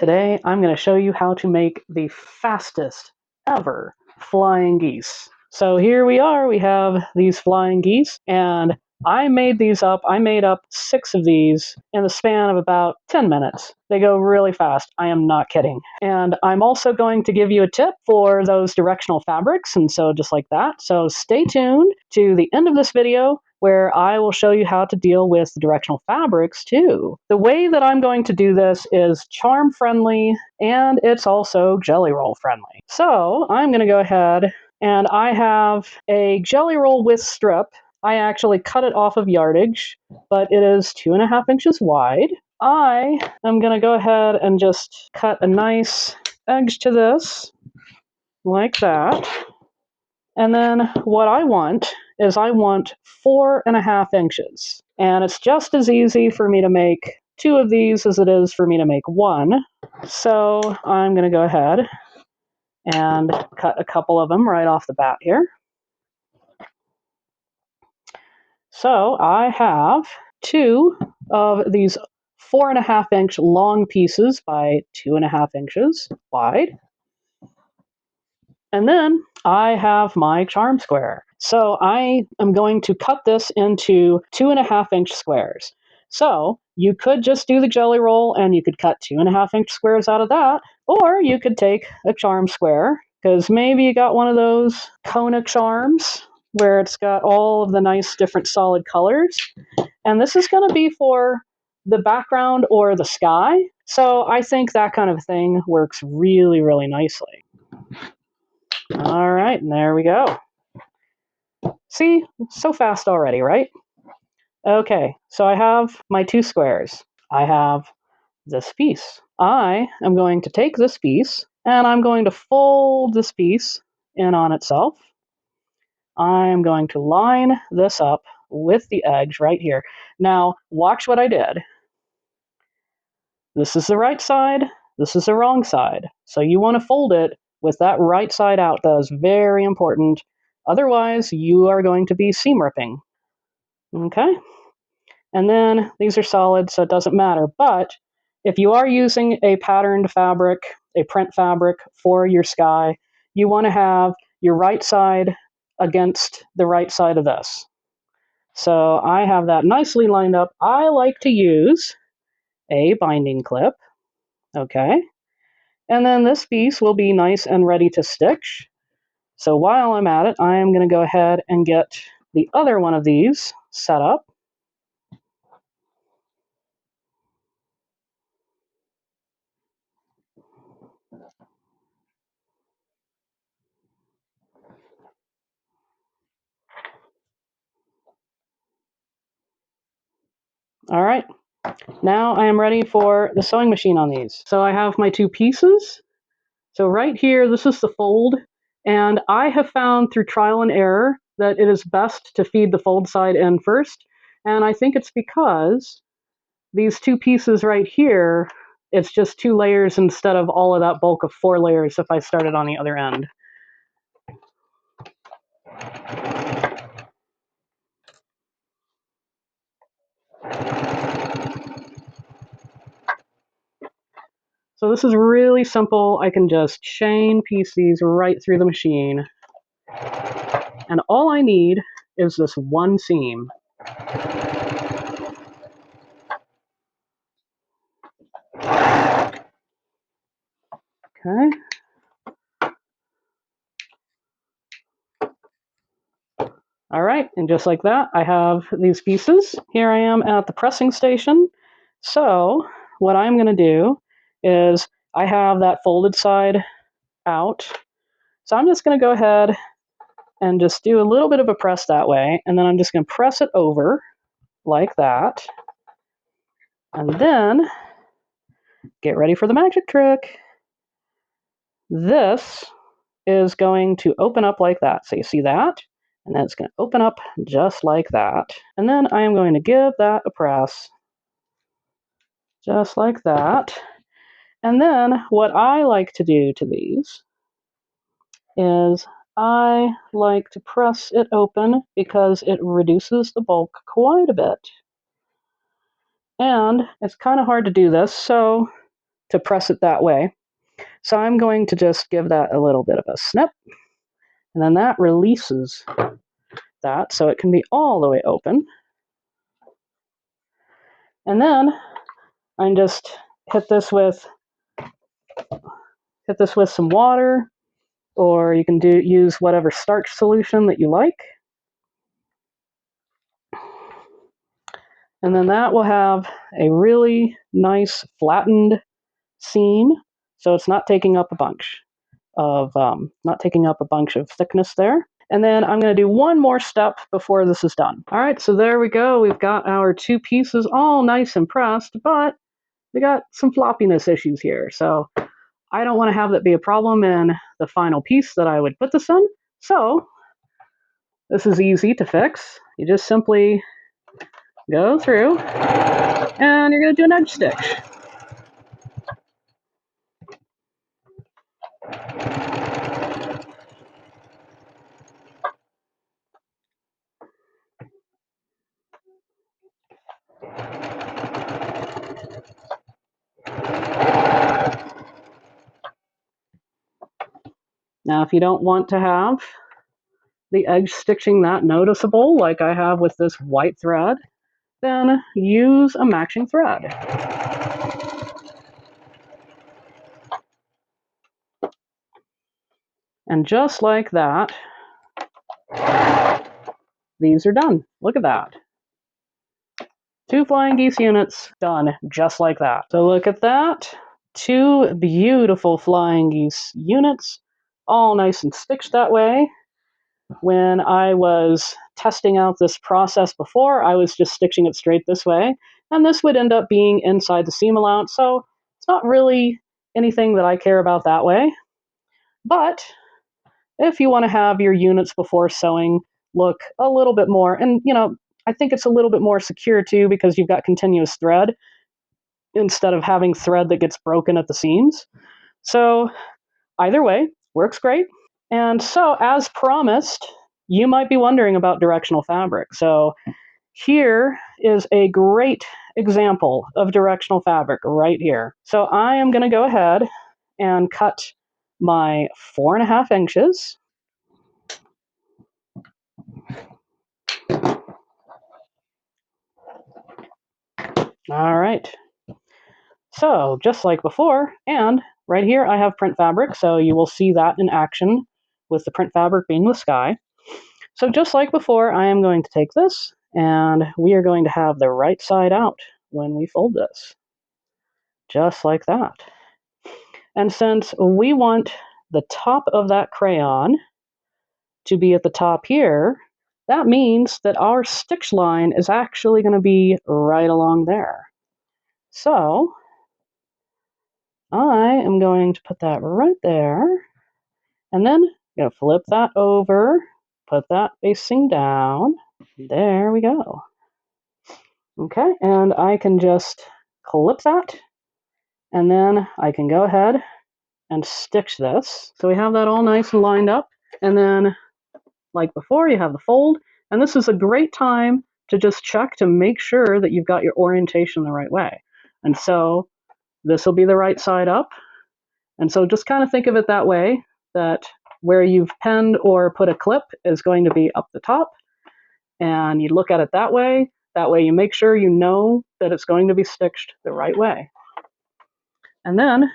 Today I'm going to show you how to make the fastest ever flying geese. So here we are, we have these flying geese, and I made these up. I made up 6 of these in the span of about 10 minutes. They go really fast. I am not kidding. And I'm also going to give you a tip for those directional fabrics, and so just like that. So stay tuned to the end of this video where I will show you how to deal with the directional fabrics too. The way that I'm going to do this is charm friendly, and it's also jelly roll friendly. So I'm going to go ahead, and I have a jelly roll with strip. I actually cut it off of yardage, but it is 2.5 inches wide. I am going to go ahead and just cut a nice edge to this, like that. And then what I want is I want 4.5 inches. And it's just as easy for me to make 2 of these as it is for me to make 1. So I'm going to go ahead and cut a couple of them right off the bat here. So I have 2 of these 4.5 inch long pieces by 2.5 inches wide. And then I have my charm square. So I am going to cut this into 2.5 inch squares. So you could just do the jelly roll and you could cut 2.5 inch squares out of that, or you could take a charm square, because maybe you got one of those Kona charms where it's got all of the nice different solid colors. And this is going to be for the background or the sky. So I think that kind of thing works really, really nicely. All right, and there we go. See, so fast already, right? Okay, so I have my 2 squares. I have this piece. I am going to take this piece, and I'm going to fold this piece in on itself. I'm going to line this up with the edge right here. Now, watch what I did. This is the right side, this is the wrong side. So you want to fold it with that right side out. That is very important. Otherwise, you are going to be seam ripping. Okay? And then these are solid, so it doesn't matter. But if you are using a patterned fabric, a print fabric for your sky, you want to have your right side against the right side of this. So I have that nicely lined up. I like to use a binding clip. Okay? And then this piece will be nice and ready to stitch. So while I'm at it, I am going to go ahead and get the other one of these set up. All right, now I am ready for the sewing machine on these. So I have my 2 pieces. So right here, this is the fold, and I have found through trial and error that it is best to feed the fold side in first, and I think it's because these 2 pieces right here, it's just 2 layers instead of all of that bulk of 4 layers if I started on the other end. So this is really simple. I can just chain piece these right through the machine. And all I need is this 1 seam. Okay. All right, and just like that, I have these pieces. Here I am at the pressing station. So what I'm going to do is I have that folded side out. So I'm just going to go ahead and just do a little bit of a press that way, and then I'm just going to press it over like that. And then get ready for the magic trick. This is going to open up like that. So you see that? And then it's going to open up just like that. And then I am going to give that a press. Just like that. And then what I like to do to these is I like to press it open because it reduces the bulk quite a bit. And it's kind of hard to do this, so to press it that way. So I'm going to just give that a little bit of a snip, and then that releases that so it can be all the way open. And then I just hit this with some water, or you can use whatever starch solution that you like. And then that will have a really nice flattened seam, so it's not taking up a bunch of thickness there. And then I'm going to do one more step before this is done. All right, so there we go. We've got our two pieces all nice and pressed, but we got some floppiness issues here. So I don't want to have that be a problem in the final piece that I would put this in. So this is easy to fix. You just simply go through and you're going to do an edge stitch. Now, if you don't want to have the edge stitching that noticeable, like I have with this white thread, then use a matching thread. And just like that, these are done. Look at that. 2 flying geese units done just like that. So look at that. 2 beautiful flying geese units, all nice and stitched that way. When I was testing out this process before, I was just stitching it straight this way, and this would end up being inside the seam allowance, so it's not really anything that I care about that way. But if you want to have your units before sewing look a little bit more, and I think it's a little bit more secure too, because you've got continuous thread instead of having thread that gets broken at the seams. So either way, works great. And so, as promised, you might be wondering about directional fabric. So here is a great example of directional fabric right here. So I am going to go ahead and cut my 4.5 inches. All right. So just like before, and right here I have print fabric, so you will see that in action with the print fabric being the sky. So just like before, I am going to take this, and we are going to have the right side out when we fold this. Just like that. And since we want the top of that crayon to be at the top here, that means that our stitch line is actually going to be right along there. So I am going to put that right there, and then I'm going to flip that over, put that facing down. There we go. Okay, and I can just clip that, and then I can go ahead and stitch this. So we have that all nice and lined up, and then like before, you have the fold, and this is a great time to just check to make sure that you've got your orientation the right way. And so this will be the right side up, and so just kind of think of it that way, that where you've pinned or put a clip is going to be up the top, and you look at it that way. That way you make sure you know that it's going to be stitched the right way. And then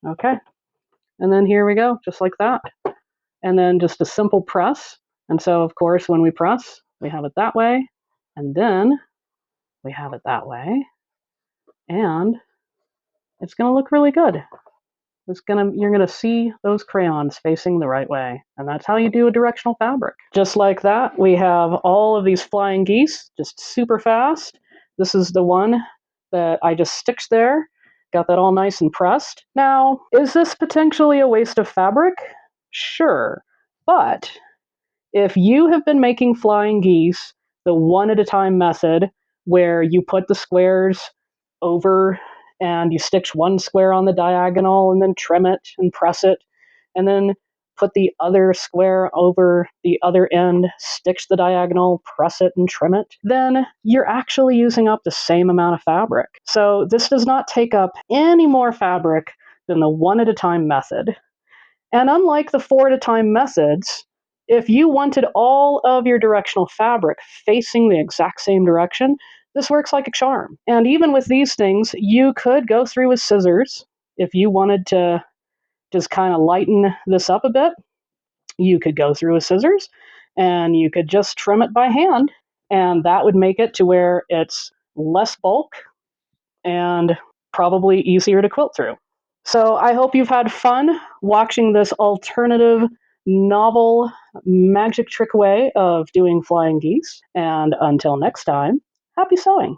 okay, and then here we go, just like that. And then just a simple press. And so, of course, when we press, we have it that way, and then we have it that way, and it's going to look really good. You're going to see those crayons facing the right way, and that's how you do a directional fabric. Just like that, we have all of these flying geese, just super fast. This is the one that I just stitched there, got that all nice and pressed. Now, is this potentially a waste of fabric? Sure, but if you have been making flying geese the one at a time method, where you put the squares over and you stitch one square on the diagonal and then trim it and press it, and then put the other square over the other end, stitch the diagonal, press it, and trim it, then you're actually using up the same amount of fabric. So this does not take up any more fabric than the one at a time method. And unlike the four at a time methods, if you wanted all of your directional fabric facing the exact same direction, this works like a charm. And even with these things, you could go through with scissors if you wanted to just kind of lighten this up a bit. You could go through with scissors and you could just trim it by hand, and that would make it to where it's less bulk and probably easier to quilt through. So I hope you've had fun watching this alternative, novel, magic trick way of doing flying geese. And until next time, happy sewing!